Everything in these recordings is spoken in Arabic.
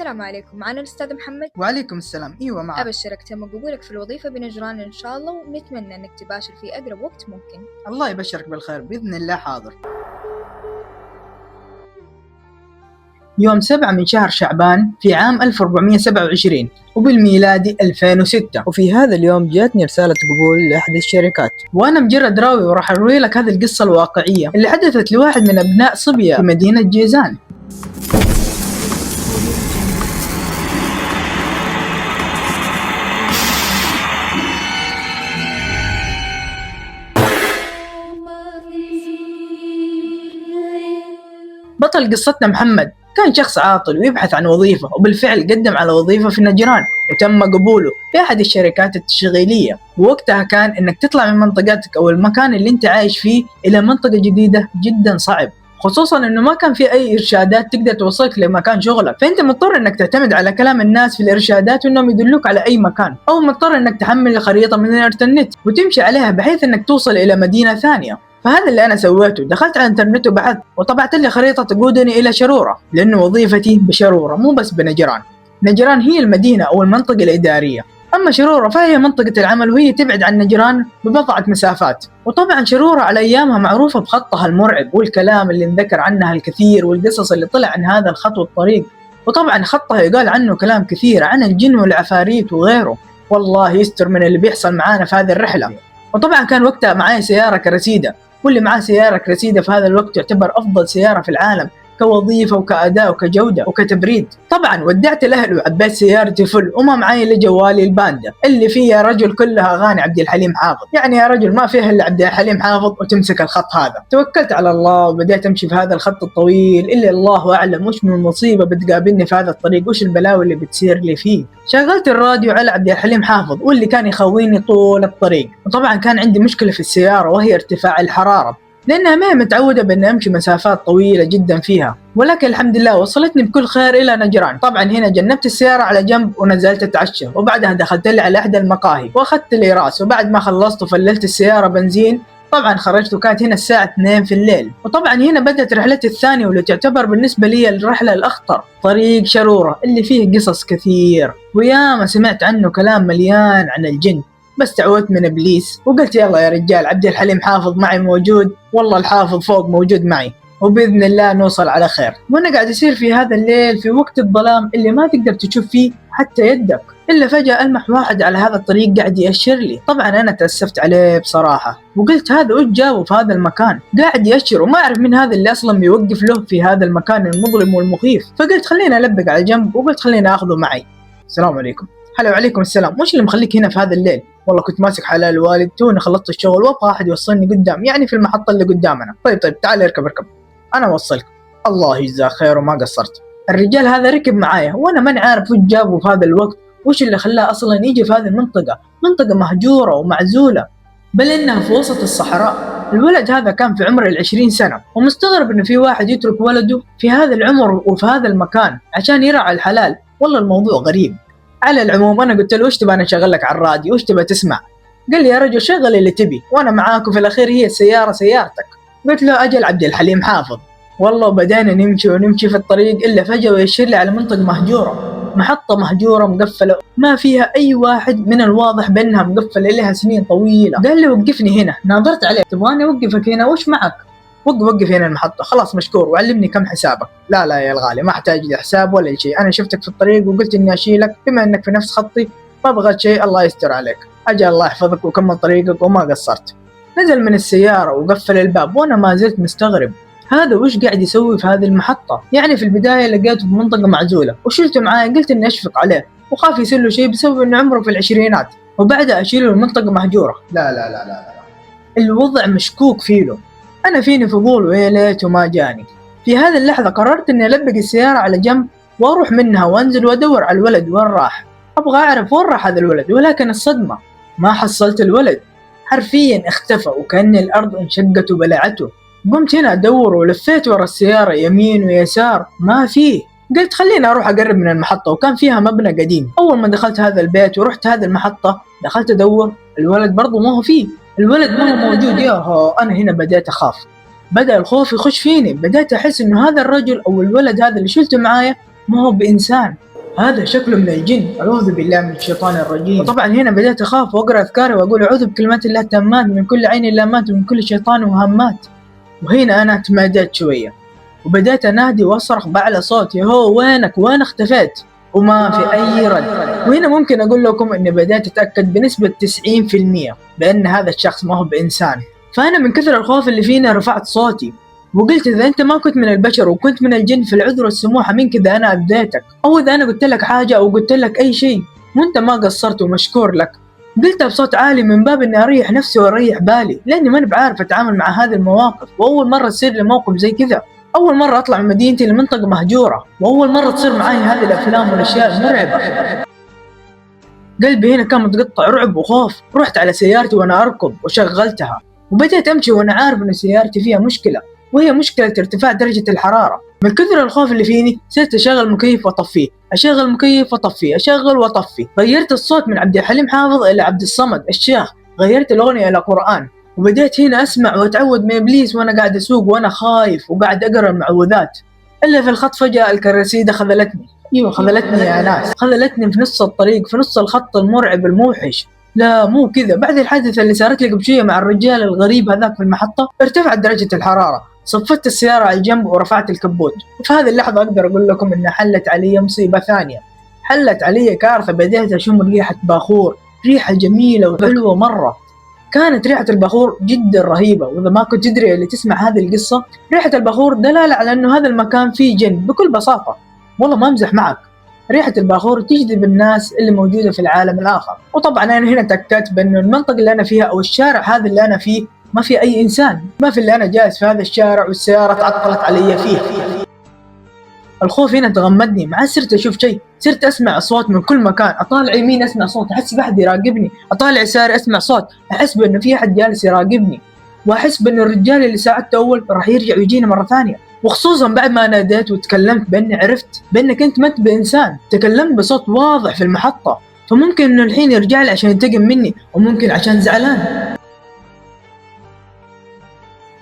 السلام عليكم، معنا الأستاذ محمد. وعليكم السلام. أيوة معك. أبشرك تم قبولك في الوظيفة بنجران إن شاء الله، ونتمنى أنك تباشر في أقرب وقت ممكن. الله يبشرك بالخير بإذن الله. حاضر. يوم 7 من شهر شعبان في عام 1427 وبالميلادي 2006، وفي هذا اليوم جاتني رسالة قبول لأحد الشركات، وأنا مجرد راوي وراح أروي لك هذه القصة الواقعية اللي حدثت لواحد من أبناء صبية في مدينة جيزان. بطل قصتنا محمد كان شخص عاطل ويبحث عن وظيفة، وبالفعل قدم على وظيفة في نجران وتم قبوله في أحد الشركات التشغيلية. ووقتها كان إنك تطلع من منطقتك أو المكان اللي أنت عايش فيه إلى منطقة جديدة جدا صعب، خصوصا إنه ما كان في أي إرشادات تقدر توصلك لمكان شغلك، فأنت مضطر إنك تعتمد على كلام الناس في الإرشادات وإنهم يدلوك على أي مكان، أو مضطر إنك تحمل الخريطة من الإنترنت وتمشي عليها بحيث إنك توصل إلى مدينة ثانية. فهذا اللي أنا سويته، دخلت على الإنترنت وبحثت وطبعت لي خريطة تقودني إلى شرورة، لأنه وظيفتي بشرورة مو بس بنجران. نجران هي المدينة أو المنطقة الإدارية، أما شرورة فهي منطقة العمل، وهي تبعد عن نجران ببضعة مسافات. وطبعا شرورة على أيامها معروفة بخطها المرعب والكلام اللي انذكر عنها الكثير والقصص اللي طلع عن هذا الخط والطريق، وطبعا خطها يقال عنه كلام كثير عن الجن والعفاريت وغيره. والله يستر من اللي بيحصل معانا في هذه الرحلة. وطبعا كان وقتها معاي سيارة كرسيدة، واللي معاه سيارة كرسيدة في هذا الوقت تعتبر أفضل سيارة في العالم كوظيفة وكأداء وكجودة وكتبريد. طبعا ودعت الأهل وعبيت سيارتي فل، وما معي إلا جوالي الباندا اللي فيه يا رجل كلها أغاني عبد الحليم حافظ، يعني يا رجل ما فيه إلا عبد الحليم حافظ وتمسك الخط هذا. توكلت على الله وبدأت أمشي في هذا الخط الطويل اللي الله أعلم وش من مصيبة بتقابلني في هذا الطريق، وش البلاوي اللي بتصير لي فيه. شغلت الراديو على عبد الحليم حافظ واللي كان يخويني طول الطريق. وطبعا كان عندي مشكلة في السيارة وهي ارتفاع الحرارة، لأنها ما متعودة بأن أمشي مسافات طويلة جدا فيها، ولكن الحمد لله وصلتني بكل خير إلى نجران. طبعا هنا جنبت السيارة على جنب ونزلت أتعشى، وبعدها دخلت لي على إحدى المقاهي وأخذت لي راس، وبعد ما خلصت وفللت السيارة بنزين طبعا خرجت، وكانت هنا الساعة 2 في الليل. وطبعا هنا بدأت رحلتي الثانية واللي تعتبر بالنسبة لي الرحلة الأخطر، طريق شرورة اللي فيه قصص كثير وياما سمعت عنه كلام مليان عن الجن، بس تعودت من إبليس وقلت يلا يا رجال عبد الحليم حافظ معي موجود، والله الحافظ فوق موجود معي، وبإذن الله نوصل على خير. وأنا قاعد يصير في هذا الليل في وقت الظلام اللي ما تقدر تشوف فيه حتى يدك، إلا فجأة ألمح واحد على هذا الطريق قاعد يأشر لي. طبعا أنا تأسفت عليه بصراحة وقلت هذا وش جابه في هذا المكان قاعد يأشر، وما أعرف من هذا اللي أصلا بيوقف له في هذا المكان المظلم والمخيف. فقلت خليني ألبق على جنب، وقلت خليني أخذه معي. السلام عليكم. هلا وعليكم السلام. وش اللي مخليك هنا في هذا الليل؟ والله كنت ماسك حلال الوالد، توني خلصت الشغل وابغى احد يوصلني قدام، يعني في المحطة اللي قدامنا. طيب تعال اركب انا اوصلك. الله يجزاه خير وما قصرت. الرجال هذا ركب معايا وانا ماني عارف وش جابه في هذا الوقت، وش اللي خلاه اصلا يجي في هذه المنطقة، منطقة مهجورة ومعزولة بل انها في وسط الصحراء. الولد هذا كان في عمر 20 سنة، ومستغرب انه في واحد يترك ولده في هذا العمر وفي هذا المكان عشان يرعى الحلال. والله الموضوع غريب. على العموم أنا قلت له وش تبى أنا أشغل لك على الراديو، وش تبى تسمع؟ قال لي يا رجل شغل اللي تبي وأنا معاك، وفي الأخير هي السيارة سيارتك. قلت له أجل عبد الحليم حافظ. والله بدأنا نمشي في الطريق إلا فجأة ويشير لي على منطقة مهجورة، محطة مهجورة مقفلة ما فيها أي واحد، من الواضح بأنها مقفلة لها سنين طويلة. قال لي وقفني هنا. ناظرت عليه تبغاني أوقفك هنا وش معك؟ وقف هنا المحطة. خلاص مشكور، وعلمني كم حسابك. لا يا الغالي ما احتاج لي حساب ولا شيء، أنا شفتك في الطريق وقلت إني أشيلك بما إنك في نفس خطي، ما بغيت شيء. الله يستر عليك. أجل الله يحفظك وكمل طريقك وما قصرت. نزل من السيارة وقفل الباب، وأنا ما زلت مستغرب هذا وش قاعد يسوي في هذه المحطة. يعني في البداية لقيته في منطقة معزولة وشلته معايا، قلت إني أشفق عليه وخاف يصير له شيء بسبب إنه عمره في العشرينات، وبعدها أشيله المنطقة مهجورة. لا الوضع مشكوك فيه. أنا فيني فضول ويا ليته ما جاني. في هذه اللحظة قررت إني ألبق السيارة على جنب وأروح منها وأنزل وأدور على الولد وين راح. أبغى أعرف وين راح هذا الولد، ولكن الصدمة ما حصلت الولد، حرفيا اختفى وكأن الأرض انشقت وبلعته. قمت هنا أدور ولفيت ورا السيارة يمين ويسار ما فيه. قلت خليني أروح أقرب من المحطة، وكان فيها مبنى قديم. أول ما دخلت هذا البيت ورحت هذه المحطة دخلت أدور، الولد برضو ما هو فيه، الولد ما هو موجود. ياهو أنا هنا بدأت أخاف، بدأ الخوف يخش فيني، بدأت أحس إنه هذا الرجل أو الولد هذا اللي شلته معايا ما هو بإنسان، هذا شكله من الجن، أعوذ بالله من الشيطان الرجيم. وطبعا هنا بدأت أخاف وأقرأ أذكاري وأقول أعوذ بكلمات الله التامات من كل عين لامات ومن كل شيطان وهمات. وهنا أنا تماديت شوية وبدأت أنادي وأصرخ بأعلى صوت: يهو وينك؟ وين اختفيت؟ وما في أي رد. وهنا ممكن أقول لكم إني بدأت أتأكد بنسبة 90% بأن هذا الشخص ما هو بإنسان. فأنا من كثر الخوف اللي فينا رفعت صوتي وقلت: إذا أنت ما كنت من البشر وكنت من الجن فالعذر والسموحة منك إذا أنا أذيتك، أو إذا أنا قلت لك حاجة أو قلت لك أي شيء وأنت ما قصرت ومشكور لك. قلتها بصوت عالي من باب إني أريح نفسي وأريح بالي، لأني ماني بعارف أتعامل مع هذه المواقف، وأول مرة تصير لي موقف زي كذا. أول مرة أطلع من مدينتي لمنطقة مهجورة، وأول مرة تصير معي هذه الأفلام والأشياء المرعبة. قلبي هنا كان متقطع رعب وخوف. رحت على سيارتي وأنا أركض وشغلتها وبدأت أمشي وأنا عارف إن سيارتي فيها مشكلة، وهي مشكلة ارتفاع درجة الحرارة. من كثر الخوف اللي فيني صرت أشغل مكيف وأطفيه، أشغل مكيف وأطفيه، أشغل وأطفي. غيرت الصوت من عبد الحليم حافظ إلى عبد الصمد الشيخ، غيرت الأغنية إلى قرآن، وبدأت هنا أسمع وأتعوذ من إبليس وأنا قاعد أسوق وأنا خايف وقاعد أقرأ المعوذات. إلا في الخط فجأة الكراسيدة خذلتني. أيوة خذلتني يا ناس، خذلتني في نص الطريق، في نص الخط المرعب الموحش. لا مو كذا، بعد الحادثة اللي صارت لي قبل شوية مع الرجال الغريب هذاك في المحطة ارتفعت درجة الحرارة. صفت السيارة على الجنب ورفعت الكبوت. وفي هذه اللحظة أقدر أقول لكم إن حلت علي مصيبة ثانية، حلت علي كارثة. بديت أشم ريحة باخور، ريحة جميلة وحلوة مرة. كانت ريحة البخور جدا رهيبة، وإذا ما كنت تدري اللي تسمع هذه القصة، ريحة البخور دلالة على أنه هذا المكان فيه جن بكل بساطة. والله ما أمزح معك، ريحة البخور تجذب الناس اللي موجودة في العالم الآخر. وطبعا أنا هنا تأكدت بأنه المنطقة اللي أنا فيها أو الشارع هذا اللي أنا فيه ما في أي إنسان، ما في اللي أنا جالس في هذا الشارع والسيارة تعطلت علي فيه. الخوف هنا تغمدني، ما صرت أشوف شيء، صرت أسمع أصوات من كل مكان. أطالع يمين أسمع صوت، أحس بأحد يراقبني، أطالع يسار أسمع صوت، أحس بأنه في أحد جالس يراقبني، وأحس بأنه الرجال اللي ساعدته أول راح يرجع ويجينا مرة ثانية. وخصوصا بعد ما ناديت وتكلمت بأني عرفت بأنك أنت ما أنت بإنسان، تكلمت بصوت واضح في المحطة، فممكن إنه الحين يرجع لي عشان ينتقم مني، وممكن عشان زعلان.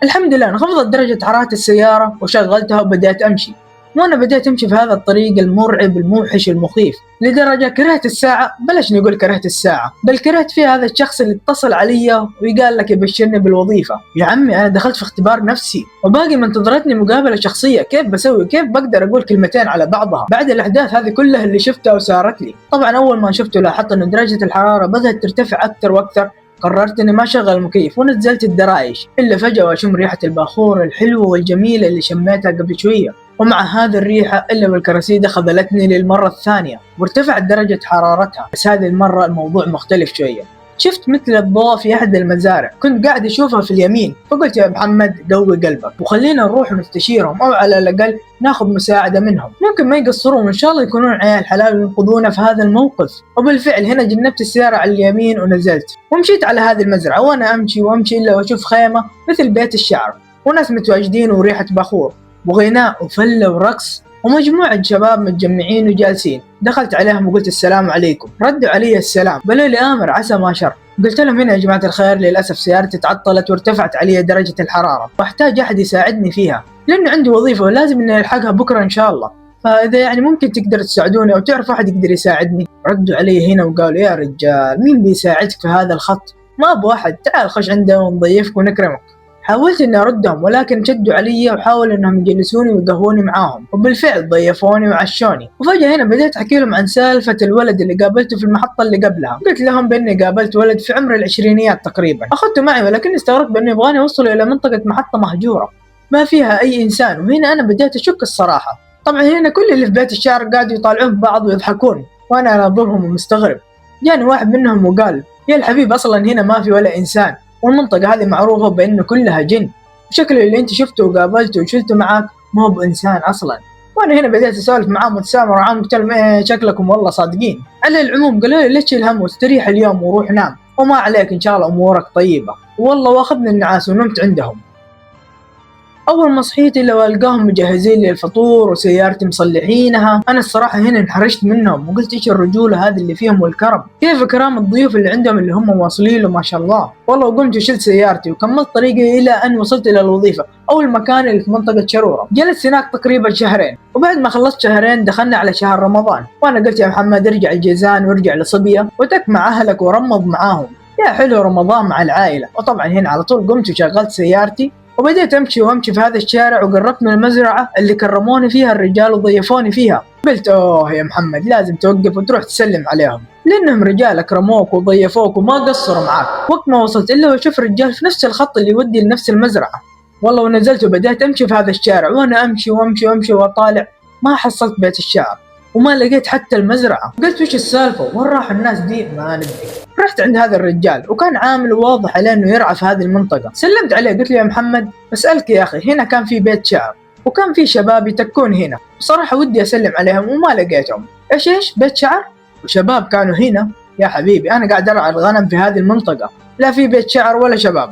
الحمد لله انخفضت درجة حرارة السيارة وشغلتها وبدأت أمشي. وأنا بدأت أمشي في هذا الطريق المرعب الموحش المخيف لدرجة كرهت الساعة. بلاش نقول كرهت الساعة، بل كرهت فيها هذا الشخص اللي اتصل علي وقال لك يبشرني بالوظيفة. يا عمي أنا دخلت في اختبار نفسي وباقي منتظرتني مقابلة شخصية، كيف بسوي؟ كيف بقدر أقول كلمتين على بعضها بعد الأحداث هذه كلها اللي شفتها وصارت لي؟ طبعا أول ما شفته لاحظت أن درجة الحرارة بدأت ترتفع أكثر وأكثر. قررت اني ما اشغل المكيف ونزلت الدرايش، الا فجأة واشم ريحة الباخور الحلوة والجميلة اللي شميتها قبل شوية. ومع هذه الريحة الا والكراسيدة خذلتني للمرة الثانية وارتفعت درجة حرارتها، بس هذه المرة الموضوع مختلف شوية. شفت مثل الضوء في أحد المزارع كنت قاعد أشوفها في اليمين، فقلت يا محمد قوي قلبك وخلينا نروح ونستشيرهم، أو على الأقل ناخذ مساعدة منهم، ممكن ما يقصرون وإن شاء الله يكونون عيال حلال وينقذونا في هذا الموقف. وبالفعل هنا جنبت السيارة على اليمين ونزلت ومشيت على هذه المزرعة، وأنا أمشي إلا وأشوف خيمة مثل بيت الشعر وناس متواجدين وريحة بخور وغناء وفلة ورقص ومجموعة شباب متجمعين وجالسين. دخلت عليهم وقلت السلام عليكم، ردوا علي السلام، قالوا لي آمر عسى ما شر. قلت لهم هنا يا جماعة الخير للأسف سيارتي تعطلت وارتفعت علي درجة الحرارة واحتاج أحد يساعدني فيها لأنه عندي وظيفة ولازم إني ألحقها بكرة إن شاء الله، فإذا يعني ممكن تقدر تساعدوني أو تعرف أحد يقدر يساعدني. ردوا علي هنا وقالوا يا رجال مين بيساعدك في هذا الخط؟ ما أبو أحد، تعال خش عندنا ونضيفك ونكرمك. حاولت اني اردهم ولكن شدوا علي وحاولوا انهم يجلسوني ويقهوني معاهم، وبالفعل ضيفوني وعشوني. وفجأة هنا بديت احكي لهم عن سالفة الولد اللي قابلته في المحطة اللي قبلها. قلت لهم باني قابلت ولد في عمر العشرينيات تقريبا، اخذته معي ولكن استغربت بانه يبغاني اوصله الى منطقة محطة مهجورة ما فيها اي انسان. وهنا انا بديت اشك الصراحة. طبعا هنا كل اللي في بيت الشعر قاعدوا يطالعون ببعض ويضحكون وانا اناظرهم ومستغرب. جاني واحد منهم وقال يا الحبيب اصلا هنا ما في ولا انسان، والمنطقة هذه معروفة بأنه كلها جن، وشكل اللي انت شفته وقابلته وشلته معك ما هو بإنسان أصلا. وأنا هنا بديت أسولف معاهم وتسامر معاهم، قلت لهم إيه شكلكم والله صادقين. على العموم قالوا لي ليش الهم واستريح اليوم وروح نام وما عليك إن شاء الله أمورك طيبة. والله واخذني النعاس ونمت عندهم. أول ما صحيت إلا والقاهم مجهزين لي الفطور وسيارتي مصلحينها. أنا الصراحة هنا انحرجت منهم وقلت إيش الرجولة هذه اللي فيهم والكرم، كيف كرام الضيوف اللي عندهم اللي هم واصلين له ما شاء الله. والله وقمت وشلت سيارتي وكملت طريقي إلى أن وصلت إلى الوظيفة أو المكان اللي في منطقة شرورة. جلست هناك تقريبا شهرين، وبعد ما خلصت شهرين دخلنا على شهر رمضان، وأنا قلت يا محمد ارجع الجيزان وارجع لصبية وتك مع أهلك ورمض معاهم، يا حلو رمضان مع العائلة. وطبعا هنا على طول قمت وشغلت سيارتي وبديت امشي في هذا الشارع، وقربت من المزرعة اللي كرموني فيها الرجال وضيفوني فيها. قلت اوه يا محمد لازم توقف وتروح تسلم عليهم، لانهم رجال اكرموك وضيفوك وما قصروا معاك. وقت ما وصلت الا واشوف رجال في نفس الخط اللي يودي لنفس المزرعة. والله ونزلت وبدأت امشي في هذا الشارع، وانا امشي واطالع ما حصلت بيت الشعر وما لقيت حتى المزرعة. قلت وش السالفة وين راح الناس دي؟ ما ندري. رحت عند هذا الرجال وكان عامل واضح عليه انه يرعى في هذه المنطقة. سلمت عليه قلت له يا محمد بسألك يا اخي، هنا كان في بيت شعر وكان في شباب يتكون هنا، بصراحة ودي اسلم عليهم وما لقيتهم. ايش بيت شعر وشباب كانوا هنا؟ يا حبيبي انا قاعد ارعى الغنم في هذه المنطقة، لا في بيت شعر ولا شباب،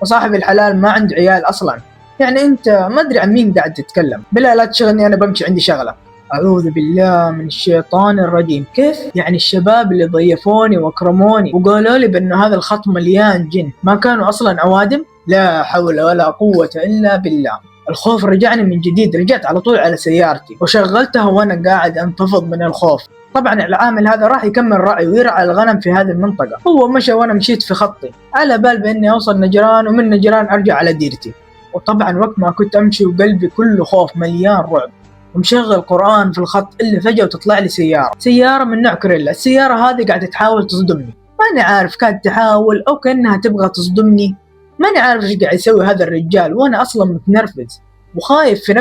وصاحب الحلال ما عنده عيال اصلا. يعني انت ما ادري عن مين قاعد تتكلم، بالله لا تشغلني انا بمشي عندي شغلة. أعوذ بالله من الشيطان الرجيم. كيف يعني الشباب اللي ضيفوني واكرموني وقالوا لي بأن هذا الخط مليان جن ما كانوا أصلا أوادم؟ لا حول ولا قوة إلا بالله. الخوف رجعني من جديد، رجعت على طول على سيارتي وشغلتها وأنا قاعد أنتفض من الخوف. طبعا العامل هذا راح يكمل رعي ويرعى الغنم في هذه المنطقة، هو مشى وأنا مشيت في خطي على بال بأني أوصل نجران ومن نجران أرجع على ديرتي. وطبعا وقت ما كنت أمشي وقلبي كله خوف مليان رعب ومشغل قرآن في الخط، اللي فجأة وتطلع لي سيارة من نوع كوريلا. السيارة هذه قاعدة تحاول تصدمني، ماني عارف كانت تحاول أو كأنها تبغى تصدمني، ماني عارف إيش قاعد يسوي هذا الرجال، وأنا أصلا متنرفز وخايف في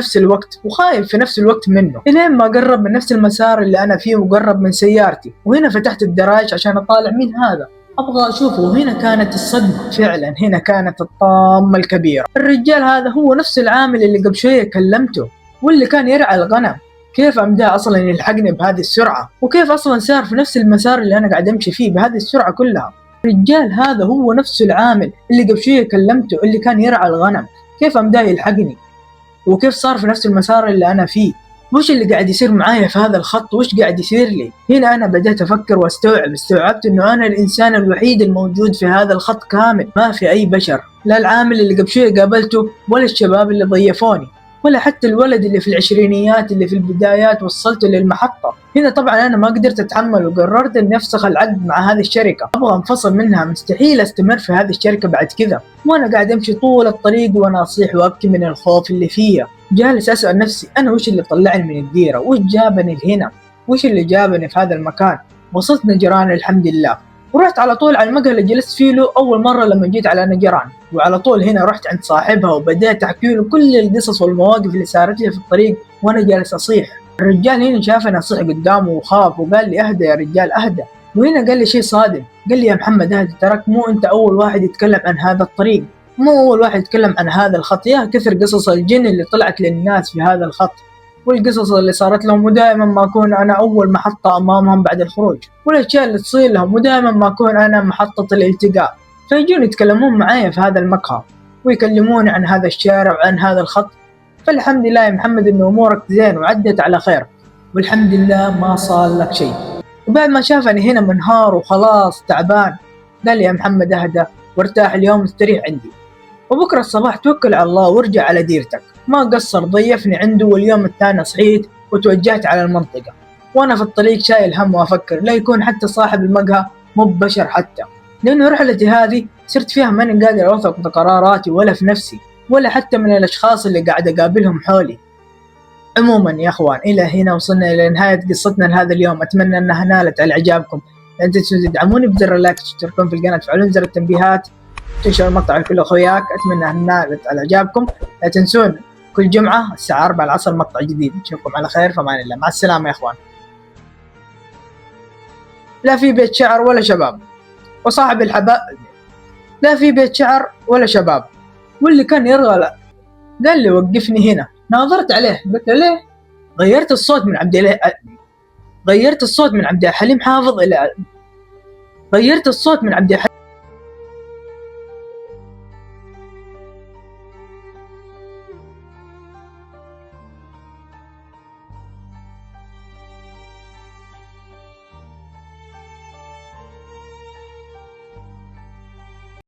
نفس الوقت منه. إلين ما قرب من نفس المسار اللي أنا فيه وقرب من سيارتي، وهنا فتحت الدراج عشان أطالع مين هذا، أبغى أشوفه. وهنا كانت الصدمة فعلا، هنا كانت الطامة الكبيرة. الرجال هذا هو نفس العامل اللي قبل شوية كلمته واللي كان يرعى الغنم. كيف أمداه أصلا يلحقني بهذه السرعة؟ وكيف أصلا سار في نفس المسار اللي أنا قاعد أمشي فيه بهذه السرعة كلها؟ الرجال هذا هو نفس العامل اللي قبل شوية كلمته اللي كان يرعى الغنم. كيف أمداه يلحقني؟ وكيف صار في نفس المسار اللي أنا فيه؟ وش اللي قاعد يصير معايا في هذا الخط؟ وش قاعد يصير لي؟ هنا أنا بدأت أفكر واستوعبت إنه أنا الإنسان الوحيد الموجود في هذا الخط كامل، ما في أي بشر، لا العامل اللي قبل شوية قابلته ولا الشباب اللي ضيفوني ولا حتى الولد اللي في العشرينيات اللي في البدايات وصلته للمحطة. هنا طبعا أنا ما قدرت أتحمل وقررت إني أفسخ العقد مع هذه الشركة، أبغى أنفصل منها، مستحيل أستمر في هذه الشركة بعد كذا. وأنا قاعد أمشي طول الطريق وأنا أصيح وأبكي من الخوف اللي فيها، جالس أسأل نفسي أنا وش اللي طلعني من الديرة، وش جابني هنا، وش اللي جابني في هذا المكان. وصلت نجران الحمد لله، ورحت على طول على المقهى اللي جلست فيه له أول مرة لما جيت على نجران، وعلى طول هنا رحت عند صاحبها وبدأت أحكي له كل القصص والمواقف اللي صارت لي في الطريق وأنا جالس أصيح. الرجال هنا شافني أصيح قدامه وخاف وقال لي أهدى يا رجال أهدى. وهنا قال لي شيء صادم، قال لي يا محمد أهدى، تراك مو أنت أول واحد يتكلم عن هذا الطريق، مو أول واحد يتكلم عن هذا الخط، يا كثر قصص الجن اللي طلعت للناس في هذا الخط والقصص اللي صارت لهم، ودائما ما أكون أنا أول محطة أمامهم بعد الخروج، والأشياء اللي تصير لهم، ودائما ما أكون أنا محطة الالتقاء. فيجون يتكلمون معايا في هذا المقهى ويكلموني عن هذا الشارع وعن هذا الخط. فالحمد لله يا محمد إنه أمورك زين وعدت على خير، والحمد لله ما صار لك شيء. وبعد ما شافني هنا منهار وخلاص تعبان قال لي يا محمد أهدى وارتاح اليوم استريح عندي، وبكرة الصباح توكل على الله وارجع على ديرتك. ما قصر ضيفني عنده، واليوم الثاني صحيت وتوجهت على المنطقة، وأنا في الطريق شايل هم وأفكر لا يكون حتى صاحب المقهى مو بشر حتى، لأنه رحلتي هذه صرت فيها ماني قادر أوثق بقراراتي ولا في نفسي ولا حتى من الأشخاص اللي قاعد أقابلهم حولي. عموما يا أخوان إلى هنا وصلنا إلى نهاية قصتنا لهذا اليوم، أتمنى أنها نالت على إعجابكم. لا تنسوا تدعموني بزر اللايك وتشتركون في القناة وتفعلون زر التنبيهات، تنشروا المقطع لكل أخوياك، أتمنى أنها نالت على إعجابكم. لا تنسون كل جمعة الساعة 4 العصر مقطع جديد. نشوفكم على خير، فمان الله، مع السلامة يا أخوان. لا في بيت شعر ولا شباب، وصاحب الحباب لا في بيت شعر ولا شباب، واللي كان يرغى قال لي وقفني هنا. ناظرت عليه قلت له ليه؟ غيرت الصوت من عبد الحليم حافظ إلى غيرت الصوت من عبد الحليم